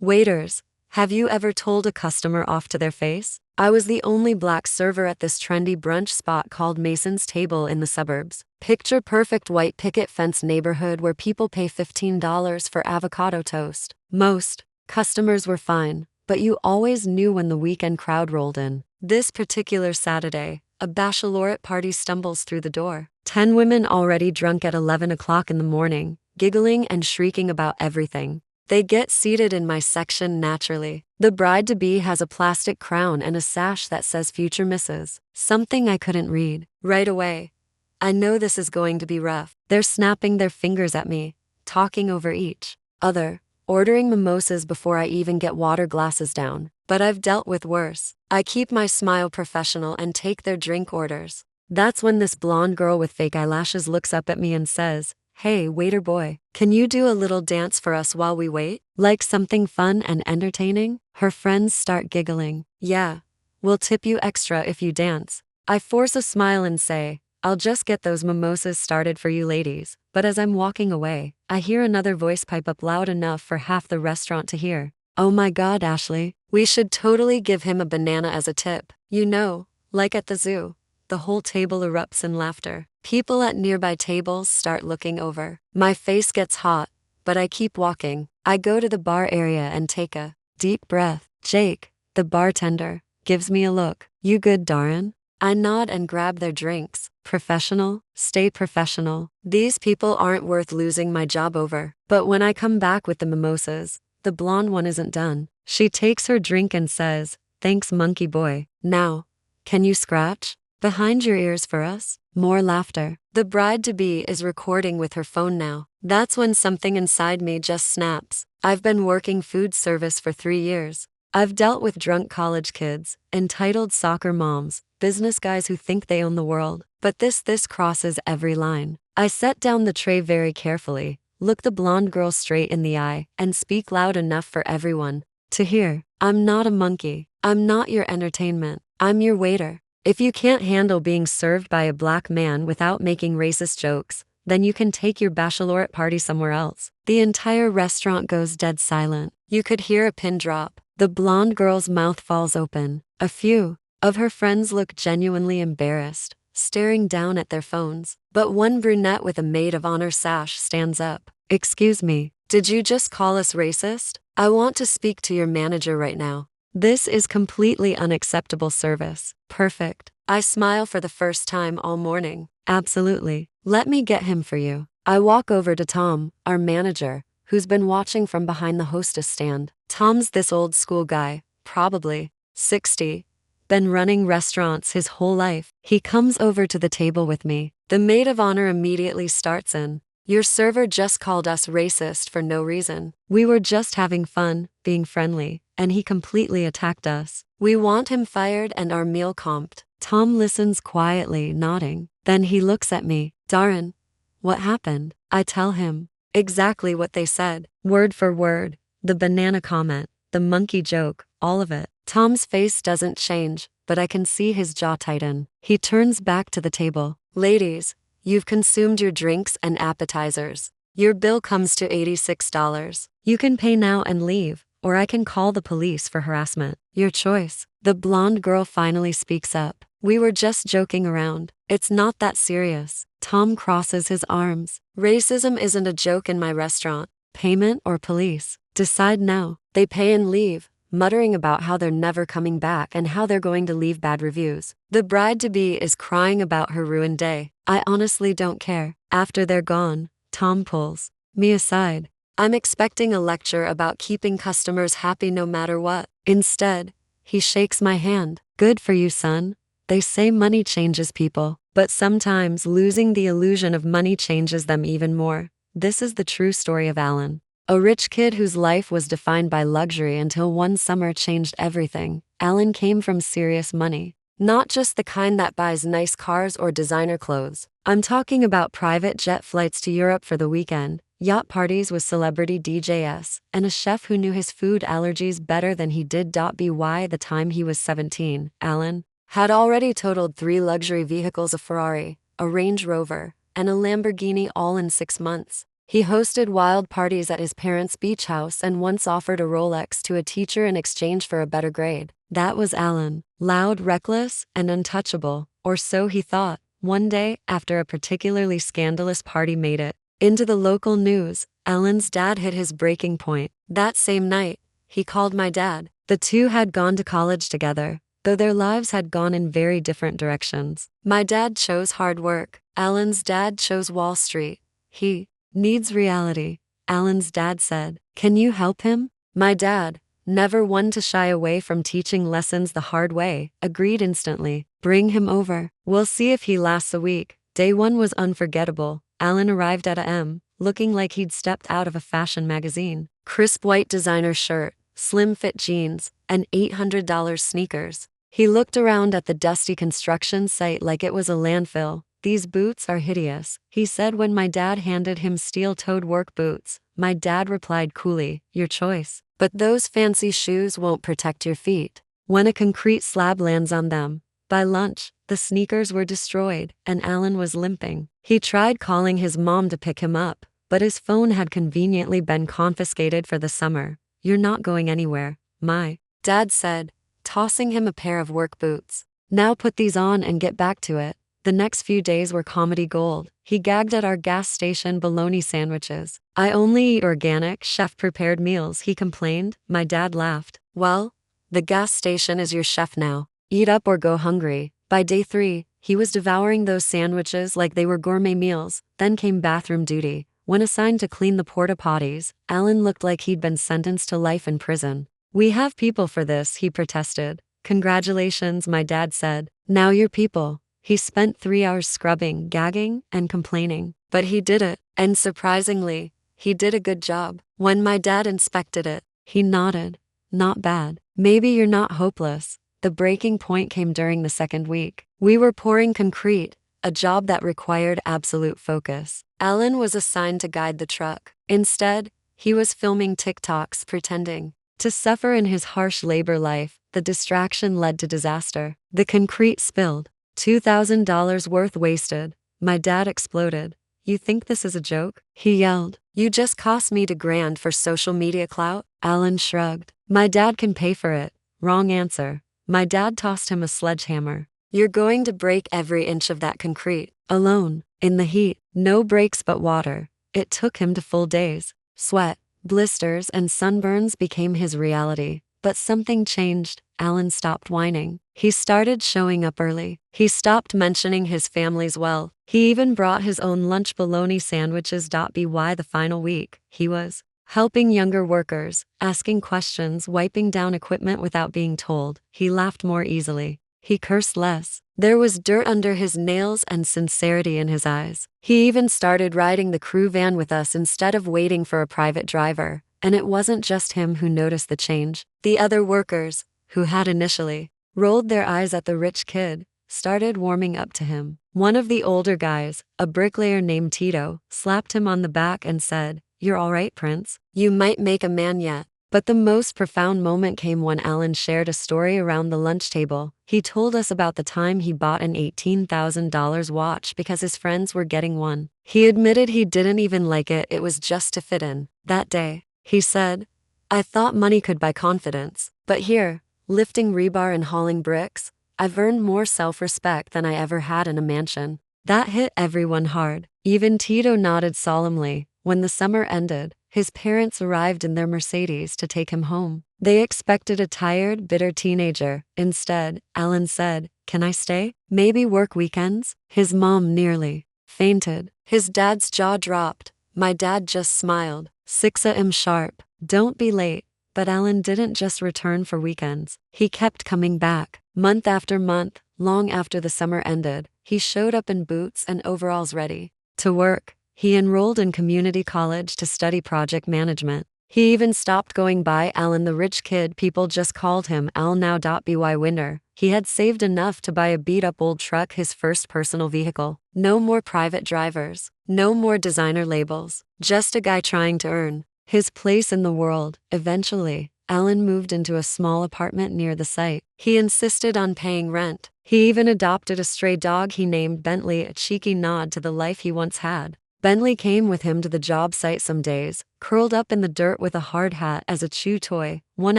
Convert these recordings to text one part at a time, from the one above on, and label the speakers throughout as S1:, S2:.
S1: Waiters, have you ever told a customer off to their face? I was the only black server at this trendy brunch spot called Mason's Table in the suburbs. Picture perfect white picket fence neighborhood where people pay $15 for avocado toast. Most customers were fine, but you always knew when the weekend crowd rolled in. This particular Saturday, a bachelorette party stumbles through the door. 10 women already drunk at 11 o'clock in the morning, giggling and shrieking about everything. They get seated in my section naturally. The bride-to-be has a plastic crown and a sash that says Future Mrs. Something I couldn't read. Right away, I know this is going to be rough. They're snapping their fingers at me, talking over each other, ordering mimosas before I even get water glasses down. But I've dealt with worse. I keep my smile professional and take their drink orders. That's when this blonde girl with fake eyelashes looks up at me and says, "Hey, waiter boy, can you do a little dance for us while we wait? Like something fun and entertaining?" Her friends start giggling. "Yeah, we'll tip you extra if you dance." I force a smile and say, "I'll just get those mimosas started for you ladies." But as I'm walking away, I hear another voice pipe up loud enough for half the restaurant to hear. "Oh my God, Ashley, we should totally give him a banana as a tip. You know, like at the zoo." The whole table erupts in laughter. People at nearby tables start looking over. My face gets hot, but I keep walking. I go to the bar area and take a deep breath. Jake, the bartender, gives me a look. "You good, Darren?" I nod and grab their drinks. Professional, stay professional. These people aren't worth losing my job over. But when I come back with the mimosas, the blonde one isn't done. She takes her drink and says, "Thanks, monkey boy. Now, can you scratch behind your ears for us?" More laughter. The bride-to-be is recording with her phone now. That's when something inside me just snaps. I've been working food service for 3 years. I've dealt with drunk college kids, entitled soccer moms, business guys who think they own the world. But this crosses every line. I set down the tray very carefully, look the blonde girl straight in the eye, and speak loud enough for everyone to hear. "I'm not a monkey. I'm not your entertainment. I'm your waiter. If you can't handle being served by a black man without making racist jokes, then you can take your bachelorette party somewhere else." The entire restaurant goes dead silent. You could hear a pin drop. The blonde girl's mouth falls open. A few of her friends look genuinely embarrassed, staring down at their phones. But one brunette with a maid of honor sash stands up. "Excuse me, did you just call us racist? I want to speak to your manager right now. This is completely unacceptable service." Perfect. I smile for the first time all morning. "Absolutely. Let me get him for you." I walk over to Tom, our manager, who's been watching from behind the hostess stand. Tom's this old school guy, probably 60, been running restaurants his whole life. He comes over to the table with me. The maid of honor immediately starts in. "Your server just called us racist for no reason. We were just having fun, being friendly, and he completely attacked us. We want him fired and our meal comped." Tom listens quietly, nodding. Then he looks at me. "Darren, what happened?" I tell him exactly what they said, word for word. The banana comment, the monkey joke, all of it. Tom's face doesn't change, but I can see his jaw tighten. He turns back to the table. "Ladies, you've consumed your drinks and appetizers. Your bill comes to $86. You can pay now and leave, or I can call the police for harassment. Your choice." The blonde girl finally speaks up. "We were just joking around. It's not that serious." Tom crosses his arms. "Racism isn't a joke in my restaurant. Payment or police? Decide now." They pay and leave, muttering about how they're never coming back and how they're going to leave bad reviews. The bride-to-be is crying about her ruined day. I honestly don't care. After they're gone, Tom pulls me aside. I'm expecting a lecture about keeping customers happy no matter what. Instead, he shakes my hand. "Good for you, son. They say money changes people, but sometimes losing the illusion of money changes them even more." This is the true story of Alan. A rich kid whose life was defined by luxury until one summer changed everything. Alan came from serious money. Not just the kind that buys nice cars or designer clothes. I'm talking about private jet flights to Europe for the weekend, yacht parties with celebrity DJs, and a chef who knew his food allergies better than he did. By the time he was 17, Alan had already totaled 3 luxury vehicles: a Ferrari, a Range Rover, and a Lamborghini, all in 6 months. He hosted wild parties at his parents' beach house and once offered a Rolex to a teacher in exchange for a better grade. That was Alan. Loud, reckless, and untouchable, or so he thought. One day, after a particularly scandalous party made it into the local news, Alan's dad hit his breaking point. That same night, he called my dad. The two had gone to college together, though their lives had gone in very different directions. My dad chose hard work. Alan's dad chose Wall Street. He needs reality, Alan's dad said. Can you help him? My dad, never one to shy away from teaching lessons the hard way, agreed instantly. Bring him over. We'll see if he lasts a week. Day one was unforgettable. Alan arrived at a.m., looking like he'd stepped out of a fashion magazine. Crisp white designer shirt, slim fit jeans, and $800 sneakers. He looked around at the dusty construction site like it was a landfill. These boots are hideous, he said when my dad handed him steel-toed work boots. My dad replied coolly, your choice. But those fancy shoes won't protect your feet when a concrete slab lands on them. By lunch, the sneakers were destroyed, and Alan was limping. He tried calling his mom to pick him up, but his phone had conveniently been confiscated for the summer. You're not going anywhere, my dad said, tossing him a pair of work boots. Now put these on and get back to it. The next few days were comedy gold. He gagged at our gas station bologna sandwiches. I only eat organic, chef-prepared meals, he complained. My dad laughed. Well, the gas station is your chef now. Eat up or go hungry. By day 3, he was devouring those sandwiches like they were gourmet meals. Then came bathroom duty. When assigned to clean the porta potties, Alan looked like he'd been sentenced to life in prison. We have people for this, he protested. Congratulations, my dad said. Now you're people. He spent 3 hours scrubbing, gagging, and complaining. But he did it, and surprisingly, he did a good job. When my dad inspected it, he nodded. Not bad. Maybe you're not hopeless. The breaking point came during the second week. We were pouring concrete, a job that required absolute focus. Alan was assigned to guide the truck. Instead, he was filming TikToks pretending to suffer in his harsh labor life. The distraction led to disaster. The concrete spilled. $2,000 worth wasted. My dad exploded. You think this is a joke? He yelled. You just cost me $2,000 for social media clout? Alan shrugged. My dad can pay for it. Wrong answer. My dad tossed him a sledgehammer. You're going to break every inch of that concrete. Alone. In the heat. No breaks but water. It took him to full days. Sweat, blisters, and sunburns became his reality. But something changed. Alan stopped whining. He started showing up early. He stopped mentioning his family's wealth. He even brought his own lunch bologna sandwiches. By the final week, he was helping younger workers, asking questions, wiping down equipment without being told. He laughed more easily. He cursed less. There was dirt under his nails and sincerity in his eyes. He even started riding the crew van with us instead of waiting for a private driver. And it wasn't just him who noticed the change. The other workers, who had initially rolled their eyes at the rich kid, started warming up to him. One of the older guys, a bricklayer named Tito, slapped him on the back and said, "You're all right, Prince. You might make a man yet." But the most profound moment came when Alan shared a story around the lunch table. He told us about the time he bought an $18,000 watch because his friends were getting one. He admitted he didn't even like it, it was just to fit in. That day, he said, I thought money could buy confidence. But here, lifting rebar and hauling bricks, I've earned more self-respect than I ever had in a mansion. That hit everyone hard. Even Tito nodded solemnly. When the summer ended, his parents arrived in their Mercedes to take him home. They expected a tired, bitter teenager. Instead, Alan said, "Can I stay? Maybe work weekends?" His mom nearly fainted. His dad's jaw dropped. My dad just smiled. 6 a.m. sharp. Don't be late. But Alan didn't just return for weekends. He kept coming back. Month after month, long after the summer ended, he showed up in boots and overalls ready to work. He enrolled in community college to study project management. He even stopped going by Alan the rich kid. People just called him Al now. By winter, he had saved enough to buy a beat-up old truck, his first personal vehicle. No more private drivers. No more designer labels. Just a guy trying to earn his place in the world. Eventually, Alan moved into a small apartment near the site. He insisted on paying rent. He even adopted a stray dog he named Bentley, a cheeky nod to the life he once had. Bentley came with him to the job site some days, curled up in the dirt with a hard hat as a chew toy. One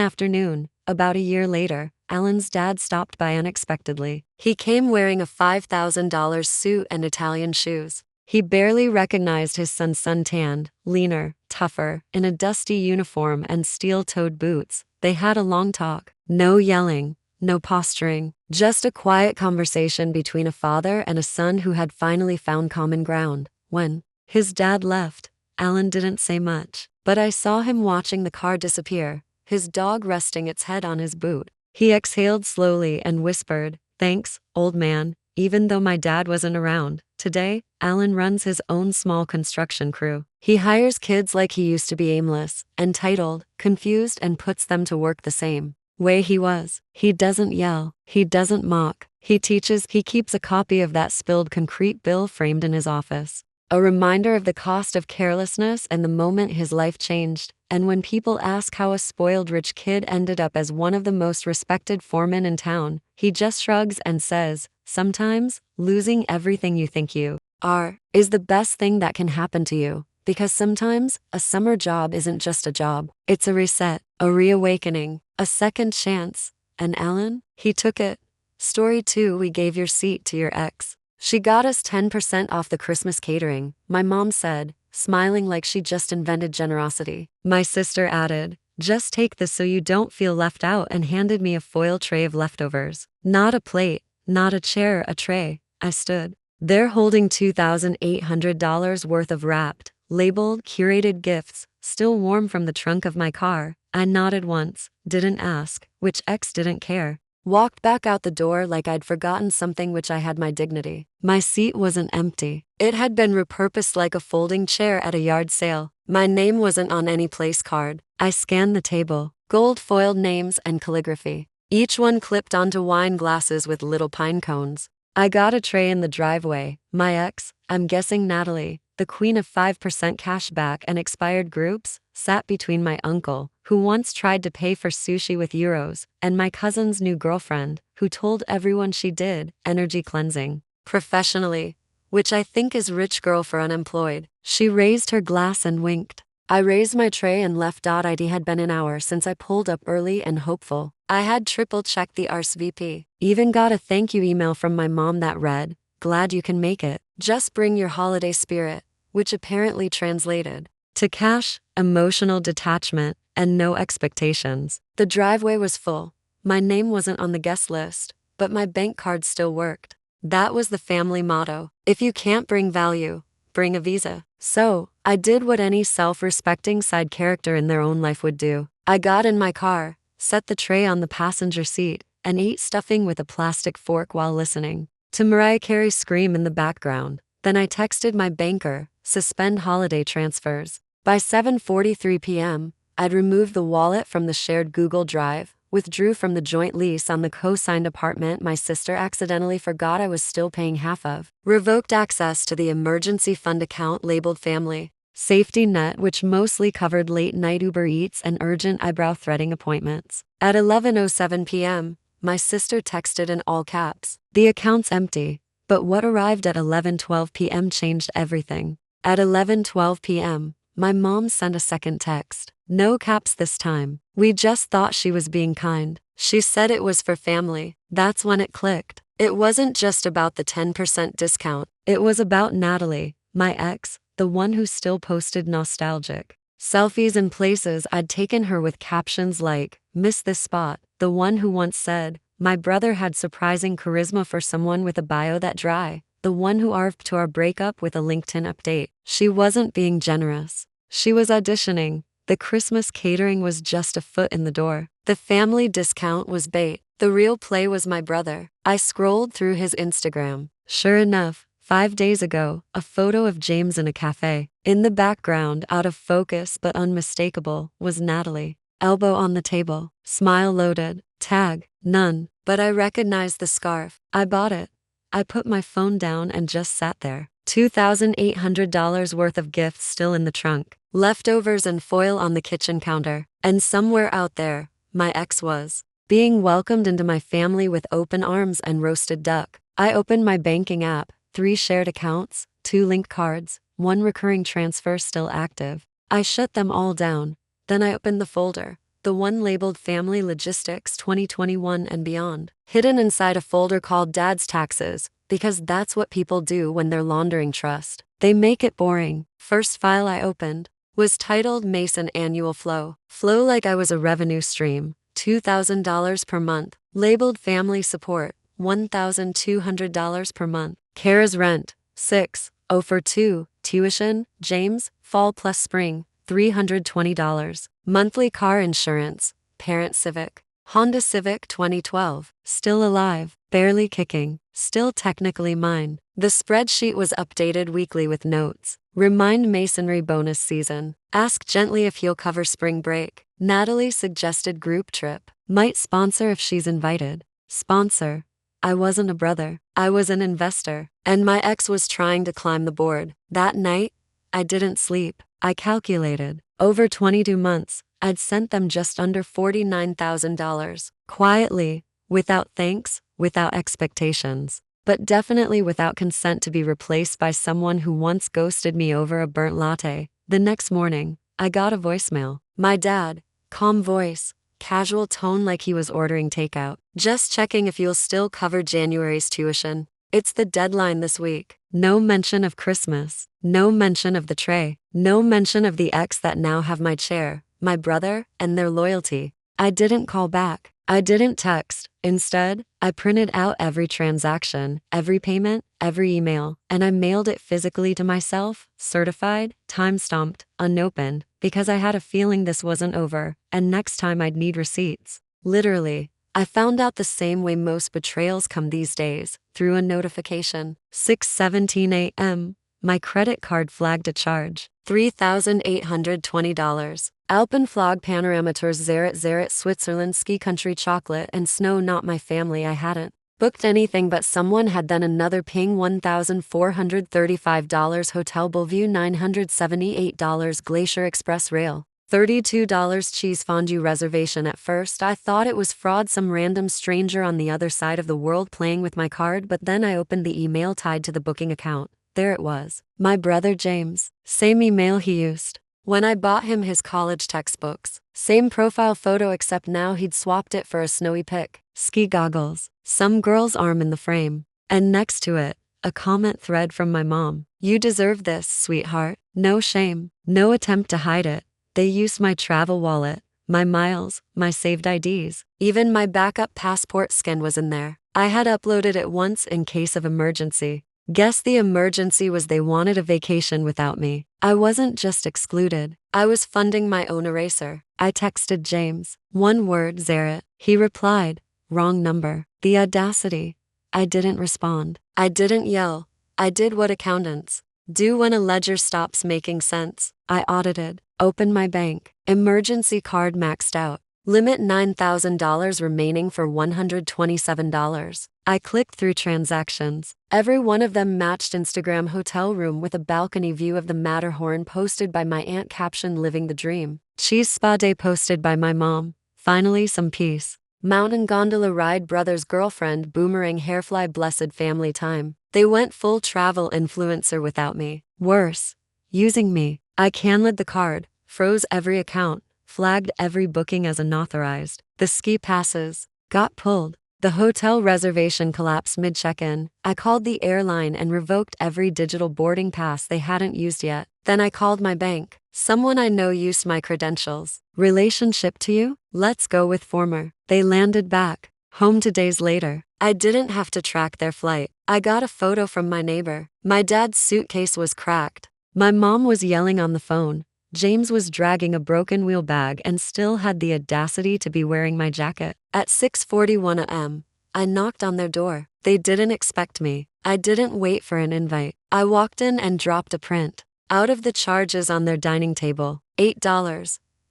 S1: afternoon, about a year later, Alan's dad stopped by unexpectedly. He came wearing a $5,000 suit and Italian shoes. He barely recognized his son suntanned, leaner, tougher, in a dusty uniform and steel-toed boots. They had a long talk. No yelling, no posturing, just a quiet conversation between a father and a son who had finally found common ground. When his dad left, Alan didn't say much, but I saw him watching the car disappear, his dog resting its head on his boot. He exhaled slowly and whispered, "Thanks, old man." Even though my dad wasn't around, today, Alan runs his own small construction crew. He hires kids like he used to be, aimless, entitled, confused, and puts them to work the same way he was. He doesn't yell, he doesn't mock, he teaches. He keeps a copy of that spilled concrete bill framed in his office, a reminder of the cost of carelessness and the moment his life changed. And when people ask how a spoiled rich kid ended up as one of the most respected foremen in town, he just shrugs and says, "Sometimes, losing everything you think you are is the best thing that can happen to you. Because sometimes, a summer job isn't just a job. It's a reset, a reawakening, a second chance." And Alan, he took it. Story 2: We gave your seat to your ex. She got us 10% off the Christmas catering, my mom said, smiling like she just invented generosity. My sister added, "Just take this so you don't feel left out," and handed me a foil tray of leftovers. Not a plate, not a chair, a tray. I stood there holding $2,800 worth of wrapped, labeled, curated gifts, still warm from the trunk of my car. I nodded once, didn't ask which ex didn't care. Walked back out the door like I'd forgotten something, which I had my dignity. My seat wasn't empty. It had been repurposed like a folding chair at a yard sale. My name wasn't on any place card. I scanned the table. Gold-foiled names and calligraphy, each one clipped onto wine glasses with little pine cones. I got a tray in the driveway. My ex, I'm guessing Natalie, the queen of 5% cash back and expired groups, sat between my uncle, who once tried to pay for sushi with euros, and my cousin's new girlfriend, who told everyone she did energy cleansing professionally, which I think is rich girl for unemployed. She raised her glass and winked. I raised my tray and left. It had been an hour since I pulled up early and hopeful. I had triple-checked the RSVP. Even got a thank you email from my mom that read, "Glad you can make it. Just bring your holiday spirit," which apparently translated to cash, emotional detachment, and no expectations. The driveway was full. My name wasn't on the guest list, but my bank card still worked. That was the family motto. If you can't bring value, bring a visa. So, I did what any self-respecting side character in their own life would do. I got in my car, set the tray on the passenger seat, and ate stuffing with a plastic fork while listening to Mariah Carey's Scream in the background. Then I texted my banker, "Suspend holiday transfers." By 7:43 p.m., I'd removed the wallet from the shared Google Drive, withdrew from the joint lease on the co-signed apartment my sister accidentally forgot I was still paying half of, revoked access to the emergency fund account labeled Family Safety Net, which mostly covered late-night Uber Eats and urgent eyebrow threading appointments. At 11:07 p.m., my sister texted in all caps, "The account's empty." But what arrived at 11:12 p.m. changed everything. At 11:12 p.m., my mom sent a second text. No caps this time. "We just thought she was being kind. She said it was for family." That's when it clicked. It wasn't just about the 10% discount. It was about Natalie, my ex, the one who still posted nostalgic selfies in places I'd taken her with captions like, "Miss this spot." The one who once said, "My brother had surprising charisma for someone with a bio that dry." The one who arved to our breakup with a LinkedIn update. She wasn't being generous. She was auditioning. The Christmas catering was just a foot in the door. The family discount was bait. The real play was my brother. I scrolled through his Instagram. Sure enough, 5 days ago, a photo of James in a cafe. In the background, out of focus but unmistakable, was Natalie. Elbow on the table, smile loaded, tag, none. But I recognized the scarf. I bought it. I put my phone down and just sat there. $2,800 worth of gifts still in the trunk. Leftovers and foil on the kitchen counter. And somewhere out there, my ex was being welcomed into my family with open arms and roasted duck. I opened my banking app, 3 shared accounts, 2 linked cards, one recurring transfer still active. I shut them all down. Then I opened the folder, the one labeled Family Logistics 2021 and beyond, hidden inside a folder called Dad's Taxes, because that's what people do when they're laundering trust. They make it boring. First file I opened was titled Mason Annual Flow. Flow like I was a revenue stream, $2,000 per month. Labeled Family Support, $1,200 per month. Kara's rent, 6,042. Tuition, James, fall plus spring, $320. Monthly car insurance, parent Civic. Honda Civic 2012, still alive, barely kicking, still technically mine. The spreadsheet was updated weekly with notes. Remind masonry bonus season. Ask gently if he'll cover spring break. Natalie suggested group trip. Might sponsor if she's invited. Sponsor. I wasn't a brother. I was an investor. And my ex was trying to climb the board. That night, I didn't sleep. I calculated. Over 22 months, I'd sent them just under $49,000. Quietly, without thanks, without expectations. But definitely without consent to be replaced by someone who once ghosted me over a burnt latte. The next morning, I got a voicemail. My dad, calm voice, casual tone like he was ordering takeout. Just checking if you'll still cover January's tuition. It's the deadline this week. No mention of Christmas. No mention of the tray. No mention of the ex that now have my chair, my brother, and their loyalty. I didn't call back. I didn't text. Instead, I printed out every transaction, every payment, every email, and I mailed it physically to myself, certified, time-stamped, unopened, because I had a feeling this wasn't over, and next time I'd need receipts. Literally, I found out the same way most betrayals come these days, through a notification. 6:17 a.m., my credit card flagged a charge. $3,820. Alpenflog Panoramatours Zerit Switzerland ski country chocolate and snow not my family I hadn't booked anything but someone had then another ping $1,435 Hotel Bellevue $978 Glacier Express Rail. $32 cheese fondue reservation. At first I thought it was fraud, some random stranger on the other side of the world playing with my card, but then I opened the email tied to the booking account. There it was. My brother James. Same email he used when I bought him his college textbooks. Same profile photo except now he'd swapped it for a snowy pic. Ski goggles. Some girl's arm in the frame. And next to it, a comment thread from my mom. You deserve this, sweetheart. No shame. No attempt to hide it. They used my travel wallet, my miles, my saved IDs. Even my backup passport scan was in there. I had uploaded it once in case of emergency. Guess the emergency was they wanted a vacation without me. I wasn't just excluded. I was funding my own eraser. I texted James. One word, Zerit. He replied, wrong number. The audacity. I didn't respond. I didn't yell. I did what accountants do when a ledger stops making sense. I audited. Opened my bank. Emergency card maxed out. Limit $9,000 remaining for $127. I clicked through transactions. Every one of them matched Instagram hotel room with a balcony view of the Matterhorn posted by my aunt, caption living the dream. Cheese spa day posted by my mom. Finally some peace. Mountain gondola ride brother's girlfriend boomerang hairfly blessed family time. They went full travel influencer without me. Worse. Using me. I canceled the card, froze every account, flagged every booking as unauthorized. The ski passes got pulled. The hotel reservation collapsed mid-check-in. I called the airline and revoked every digital boarding pass they hadn't used yet. Then I called my bank. Someone I know used my credentials. Relationship to you? Let's go with former. They landed back home 2 days later. I didn't have to track their flight. I got a photo from my neighbor. My dad's suitcase was cracked. My mom was yelling on the phone. James was dragging a broken wheel bag and still had the audacity to be wearing my jacket. At 6:41 a.m., I knocked on their door. They didn't expect me. I didn't wait for an invite. I walked in and dropped a print. Out of the charges on their dining table, $8,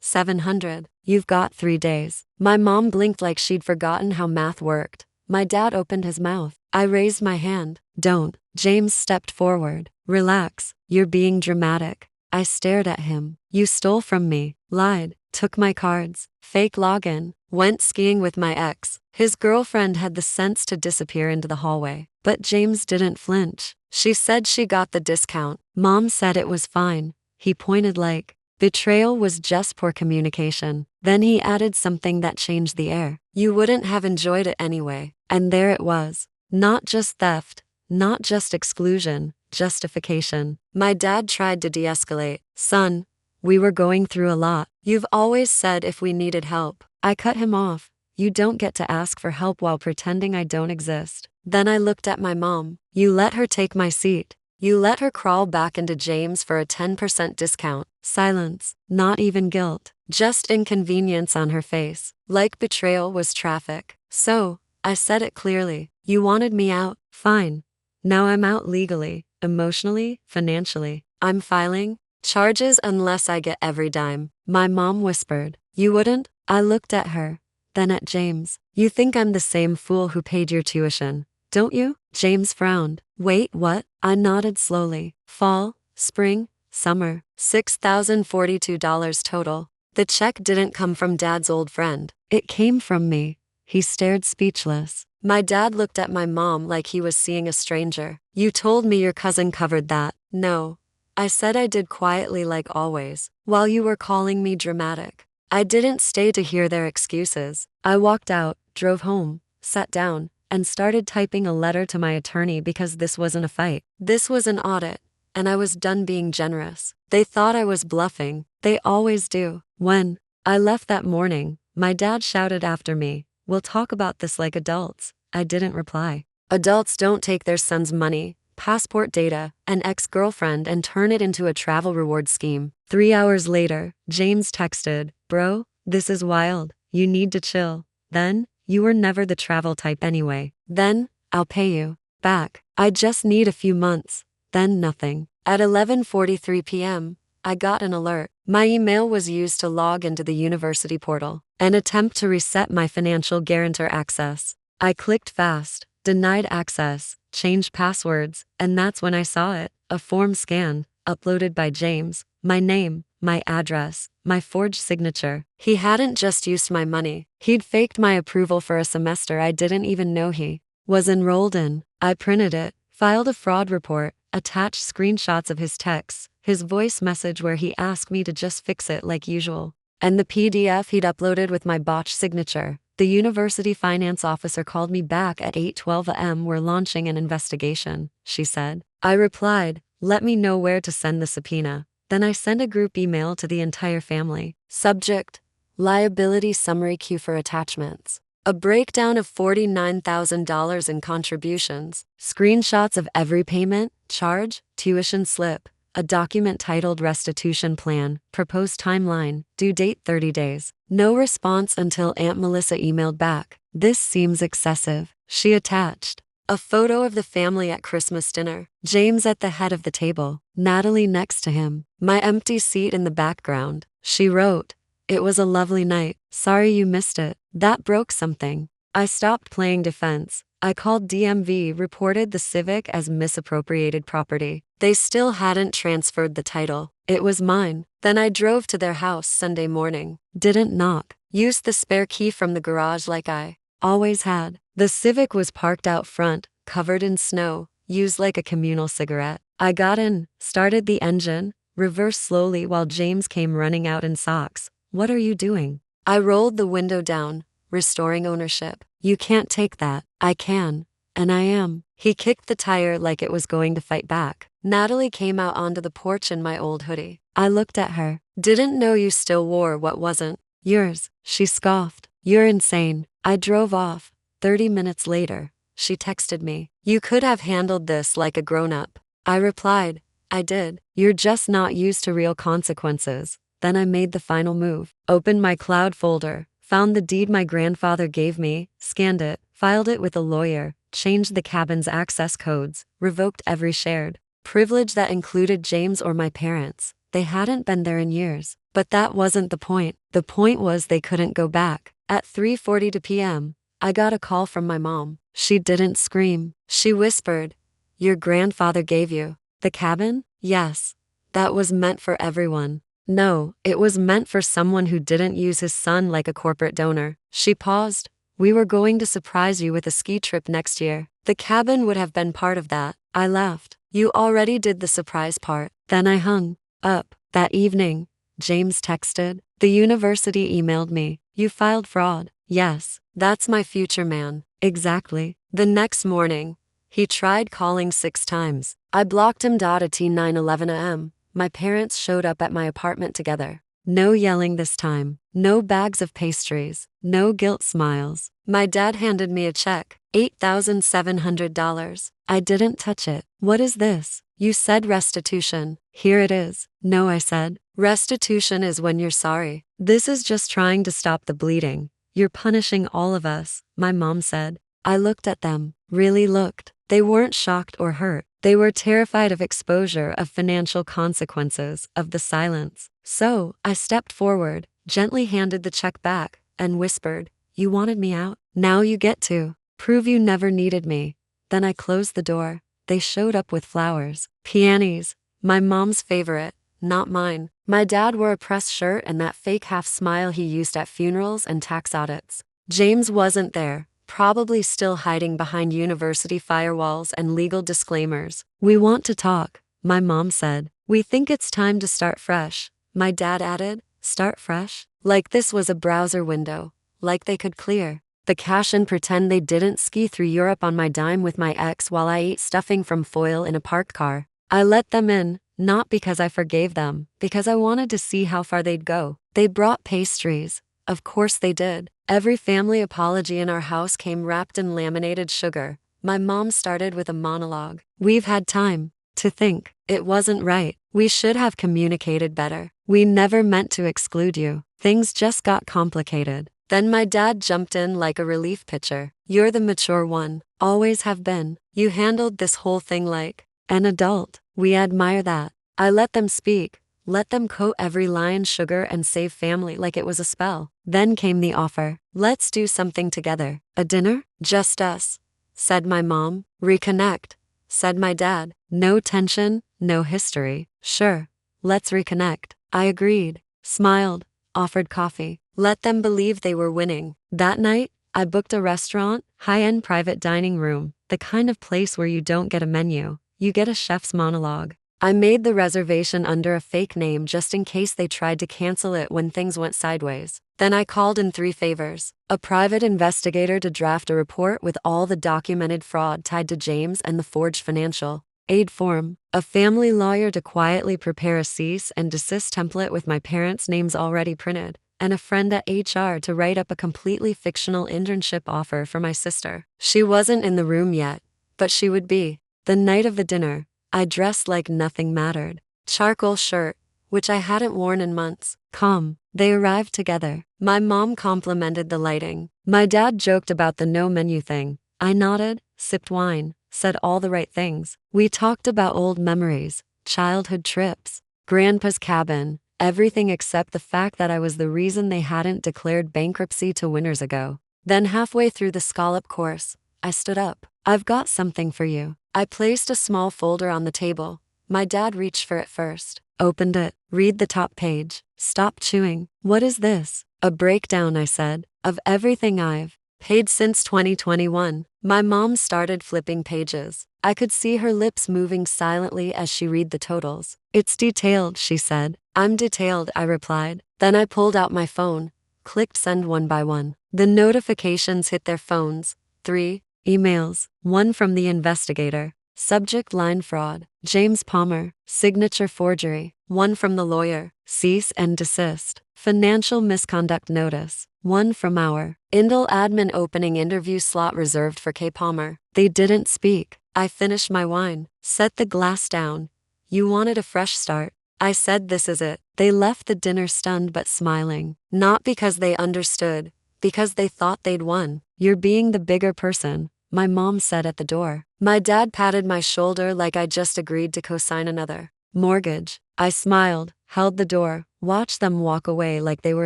S1: $700. You've got 3 days. My mom blinked like she'd forgotten how math worked. My dad opened his mouth. I raised my hand. Don't. James stepped forward. Relax. You're being dramatic. I stared at him. You stole from me, lied, took my cards, fake login, went skiing with my ex. His girlfriend had the sense to disappear into the hallway. But James didn't flinch. She said she got the discount. Mom said it was fine. He pointed like betrayal was just poor communication. Then he added something that changed the air. You wouldn't have enjoyed it anyway. And there it was. Not just theft, not just exclusion, justification. My dad tried to de-escalate. Son, we were going through a lot. You've always said if we needed help. I cut him off. You don't get to ask for help while pretending I don't exist. Then I looked at my mom. You let her take my seat. You let her crawl back into James for a 10% discount. Silence. Not even guilt. Just inconvenience on her face. Like betrayal was traffic. So, I said it clearly. You wanted me out? Fine. Now I'm out legally, emotionally, financially. I'm filing charges unless I get every dime. My mom whispered. You wouldn't? I looked at her, then at James. You think I'm the same fool who paid your tuition, don't you? James frowned. Wait, what? I nodded slowly. Fall, spring, summer. $6,042 total. The check didn't come from Dad's old friend. It came from me. He stared speechless. My dad looked at my mom like he was seeing a stranger. You told me your cousin covered that. No. I said I did quietly like always, while you were calling me dramatic. I didn't stay to hear their excuses. I walked out, drove home, sat down, and started typing a letter to my attorney because this wasn't a fight. This was an audit, and I was done being generous. They thought I was bluffing. They always do. When I left that morning, my dad shouted after me, "We'll talk about this like adults." I didn't reply. Adults don't take their son's money, passport data, and ex-girlfriend and turn it into a travel reward scheme. 3 hours later, James texted, "Bro, this is wild. You need to chill." Then, "You were never the travel type anyway." Then, "I'll pay you back. I just need a few months." Then nothing. At 11:43 p.m., I got an alert. My email was used to log into the university portal. An attempt to reset my financial guarantor access. I clicked fast, denied access, changed passwords, and that's when I saw it. A form scanned, uploaded by James, my name, my address, my forged signature. He hadn't just used my money. He'd faked my approval for a semester I didn't even know he was enrolled in. I printed it, filed a fraud report, attached screenshots of his texts, his voice message where he asked me to just fix it like usual, and the PDF he'd uploaded with my botched signature. The university finance officer called me back at 8:12 a.m. We're launching an investigation, she said. I replied, let me know where to send the subpoena. Then I sent a group email to the entire family. Subject: liability summary Q for attachments. A breakdown of $49,000 in contributions, screenshots of every payment, charge, tuition slip, a document titled restitution plan, proposed timeline, due date 30 days. No response until Aunt Melissa emailed back. This seems excessive. She attached a photo of the family at Christmas dinner. James at the head of the table, Natalie next to him, my empty seat in the background. She wrote, "It was a lovely night. Sorry you missed it." That broke something. I stopped playing defense. I called DMV, reported the Civic as misappropriated property. They still hadn't transferred the title. It was mine. Then I drove to their house Sunday morning. Didn't knock. Used the spare key from the garage like I always had. The Civic was parked out front, covered in snow, used like a communal cigarette. I got in, started the engine, reversed slowly while James came running out in socks. "What are you doing?" I rolled the window down, restoring ownership. "You can't take that." "I can. And I am." He kicked the tire like it was going to fight back. Natalie came out onto the porch in my old hoodie. I looked at her. "Didn't know you still wore what wasn't yours." She scoffed. "You're insane." I drove off. 30 minutes later, she texted me, "You could have handled this like a grown-up." I replied, "I did. You're just not used to real consequences." Then I made the final move. Opened my cloud folder, found the deed my grandfather gave me, scanned it, filed it with a lawyer, changed the cabin's access codes, revoked every shared privilege that included James or my parents. They hadn't been there in years. But that wasn't the point. The point was they couldn't go back. At 3:40 p.m., I got a call from my mom. She didn't scream. She whispered, "Your grandfather gave you the cabin?" Yes. That was meant for everyone. No, it was meant for someone who didn't use his son like a corporate donor. She paused. "We were going to surprise you with a ski trip next year. The cabin would have been part of that." I laughed. You already did the surprise part. Then I hung up. That evening, James texted. The university emailed me. You filed fraud. Yes, that's my future man. Exactly. The next morning, he tried calling 6 times. I blocked him. At 9:11 a.m., my parents showed up at my apartment together. No yelling this time. No bags of pastries. No guilt smiles. My dad handed me a check, $8,700. I didn't touch it. What is this? You said restitution. Here it is. No, I said. Restitution is when you're sorry. This is just trying to stop the bleeding. You're punishing all of us, my mom said. I looked at them. Really looked. They weren't shocked or hurt. They were terrified of exposure, of financial consequences, of the silence. So, I stepped forward, gently handed the check back, and whispered, You wanted me out? Now you get to. Prove you never needed me. Then I closed the door. They showed up with flowers. Peonies. My mom's favorite, not mine. My dad wore a press shirt and that fake half smile he used at funerals and tax audits. James wasn't there, probably still hiding behind university firewalls and legal disclaimers. We want to talk, my mom said. We think it's time to start fresh, my dad added. Start fresh? Like this was a browser window. Like they could clear the cache and pretend they didn't ski through Europe on my dime with my ex while I ate stuffing from foil in a parked car. I let them in, not because I forgave them, because I wanted to see how far they'd go. They brought pastries. Of course they did. Every family apology in our house came wrapped in laminated sugar. My mom started with a monologue. We've had time to think. It wasn't right. We should have communicated better. We never meant to exclude you. Things just got complicated. Then my dad jumped in like a relief pitcher. You're the mature one. Always have been. You handled this whole thing like an adult. We admire that. I let them speak. Let them coat every line sugar and save family like it was a spell. Then came the offer. Let's do something together. A dinner? Just us, said my mom. Reconnect, said my dad. No tension, no history. Sure, let's reconnect. I agreed, smiled, offered coffee. Let them believe they were winning. That night, I booked a restaurant, high-end private dining room, the kind of place where you don't get a menu, you get a chef's monologue. I made the reservation under a fake name just in case they tried to cancel it when things went sideways. Then I called in 3 favors. A private investigator to draft a report with all the documented fraud tied to James and the forged financial aid form. A family lawyer to quietly prepare a cease and desist template with my parents' names already printed. And a friend at HR to write up a completely fictional internship offer for my sister. She wasn't in the room yet, but she would be. The night of the dinner, I dressed like nothing mattered. Charcoal shirt, which I hadn't worn in months. Calm. They arrived together. My mom complimented the lighting. My dad joked about the no menu thing. I nodded, sipped wine, said all the right things. We talked about old memories, childhood trips, grandpa's cabin, everything except the fact that I was the reason they hadn't declared bankruptcy 2 winters ago. Then halfway through the scallop course, I stood up. I've got something for you. I placed a small folder on the table. My dad reached for it first. Opened it. Read the top page. Stop chewing. What is this? A breakdown, I said, of everything I've paid since 2021. My mom started flipping pages. I could see her lips moving silently as she read the totals. It's detailed, she said. I'm detailed, I replied. Then I pulled out my phone, clicked send one by one. The notifications hit their phones. 3 emails. 1 from the investigator. Subject line fraud. James Palmer. Signature forgery. 1 from the lawyer. Cease and desist. Financial misconduct notice. 1 from our Indel admin opening interview slot reserved for K. Palmer. They didn't speak. I finished my wine. Set the glass down. You wanted a fresh start. I said this is it. They left the dinner stunned but smiling. Not because they understood, because they thought they'd won. You're being the bigger person, my mom said at the door. My dad patted my shoulder like I just agreed to co-sign another mortgage. I smiled, held the door, watched them walk away like they were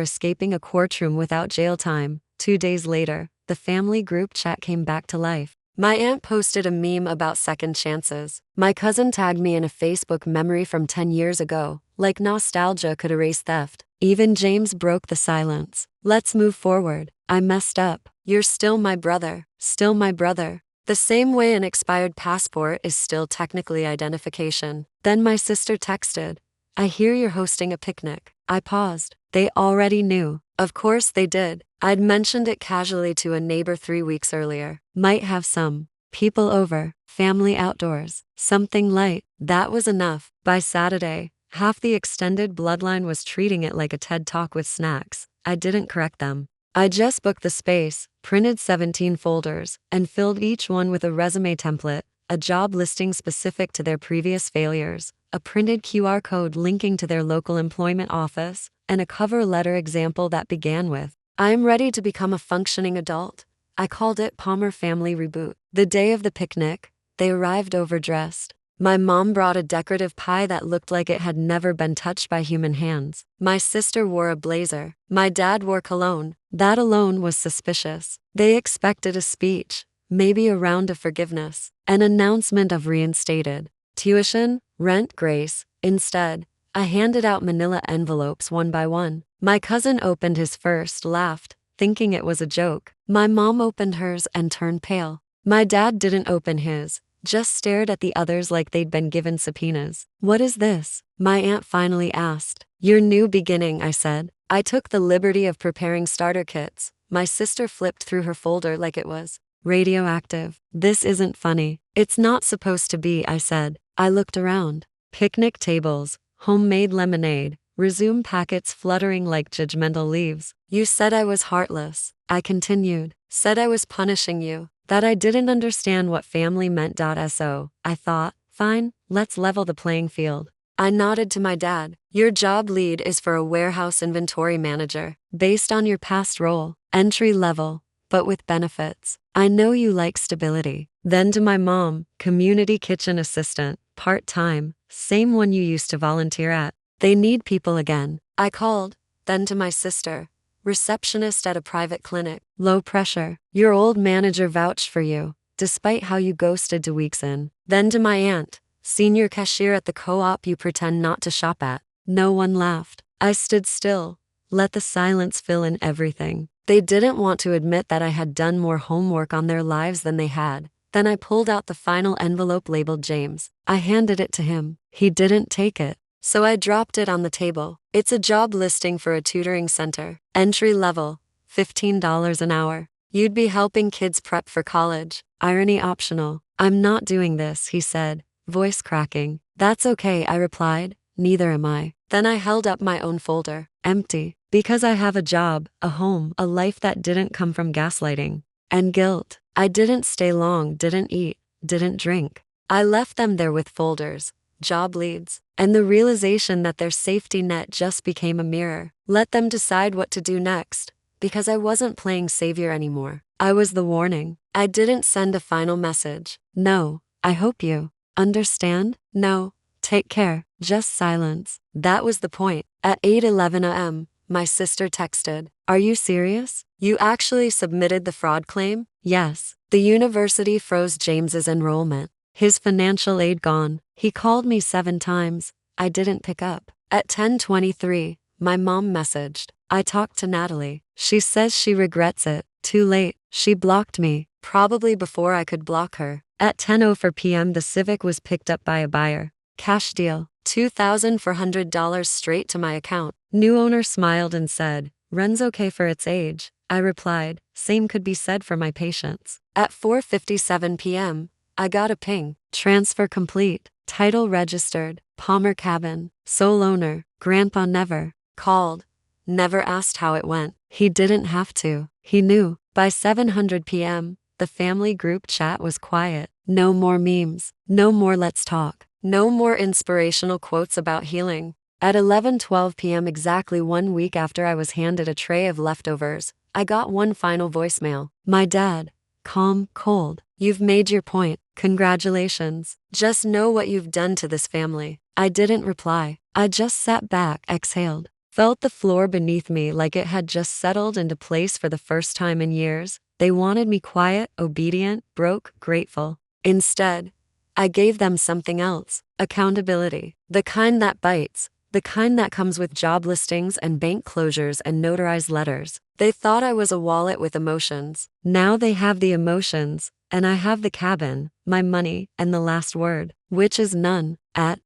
S1: escaping a courtroom without jail time. 2 days later, the family group chat came back to life. My aunt posted a meme about second chances. My cousin tagged me in a Facebook memory from 10 years ago, like nostalgia could erase theft. Even James broke the silence. Let's move forward. I messed up. You're still my brother. Still my brother. The same way an expired passport is still technically identification. Then my sister texted, "I hear you're hosting a picnic." I paused. They already knew. Of course they did. I'd mentioned it casually to a neighbor 3 weeks earlier. Might have some people over, family outdoors, something light. That was enough. By Saturday, half the extended bloodline was treating it like a TED Talk with snacks. I didn't correct them. I just booked the space, printed 17 folders, and filled each one with a resume template, a job listing specific to their previous failures, a printed QR code linking to their local employment office, and a cover letter example that began with, "I am ready to become a functioning adult." I called it Palmer Family Reboot. The day of the picnic, they arrived overdressed. My mom brought a decorative pie that looked like it had never been touched by human hands. My sister wore a blazer. My dad wore cologne. That alone was suspicious. They expected a speech, maybe a round of forgiveness, an announcement of reinstated tuition, rent grace. Instead, I handed out manila envelopes one by one. My cousin opened his first, laughed, thinking it was a joke. My mom opened hers and turned pale. My dad didn't open his, just stared at the others like they'd been given subpoenas. "What is this?" my aunt finally asked. "Your new beginning," I said. I took the liberty of preparing starter kits. My sister flipped through her folder like it was radioactive. "This isn't funny." "It's not supposed to be," I said. I looked around. Picnic tables, homemade lemonade, resume packets fluttering like judgmental leaves. "You said I was heartless," I continued. "Said I was punishing you. That I didn't understand what family meant. So, I thought, fine, let's level the playing field." I nodded to my dad. "Your job lead is for a warehouse inventory manager, based on your past role, entry level, but with benefits. I know you like stability." Then to my mom, community kitchen assistant, part-time, same one you used to volunteer at. "They need people again." I called. Then to my sister, receptionist at a private clinic, low pressure. "Your old manager vouched for you, despite how you ghosted 2 weeks in." Then to my aunt, senior cashier at the co-op you pretend not to shop at. No one laughed. I stood still, let the silence fill in everything. They didn't want to admit that I had done more homework on their lives than they had. Then I pulled out the final envelope labeled James. I handed it to him. He didn't take it. So I dropped it on the table. "It's a job listing for a tutoring center. Entry level, $15 an hour. You'd be helping kids prep for college. Irony optional." "I'm not doing this," he said, voice cracking. "That's okay," I replied. "Neither am I." Then I held up my own folder. Empty. Because I have a job, a home, a life that didn't come from gaslighting and guilt. I didn't stay long, didn't eat, didn't drink. I left them there with folders, job leads, and the realization that their safety net just became a mirror. Let them decide what to do next, because I wasn't playing savior anymore. I was the warning. I didn't send a final message. "No, I hope you understand." "No, take care." Just silence. That was the point. At 8:11 a.m., my sister texted, "Are you serious? You actually submitted the fraud claim?" "Yes." The university froze James's enrollment. His financial aid gone. He called me 7 times. I didn't pick up. At 10:23, my mom messaged. "I talked to Natalie. She says she regrets it." Too late. She blocked me, probably before I could block her. At 10:04 p.m. the Civic was picked up by a buyer. Cash deal. $2,400 straight to my account. New owner smiled and said, "Runs okay for its age." I replied, "Same could be said for my patience." At 4:57 p.m., I got a ping. Transfer complete. Title registered. Palmer Cabin. Sole owner. Grandpa never called. Never asked how it went. He didn't have to. He knew. By 7:00 p.m., the family group chat was quiet. No more memes. No more let's talk. No more inspirational quotes about healing. At 11:12 p.m., exactly 1 week after I was handed a tray of leftovers, I got one final voicemail. My dad. Calm, cold. "You've made your point. Congratulations. Just know what you've done to this family." I didn't reply. I just sat back, exhaled, felt the floor beneath me like it had just settled into place for the first time in years. They wanted me quiet, obedient, broke, grateful. Instead, I gave them something else. Accountability. The kind that bites. The the kind that comes with job listings and bank closures and notarized letters. They thought I was a wallet with emotions. Now they have the emotions, and I have the cabin, my money, and the last word, which is none. At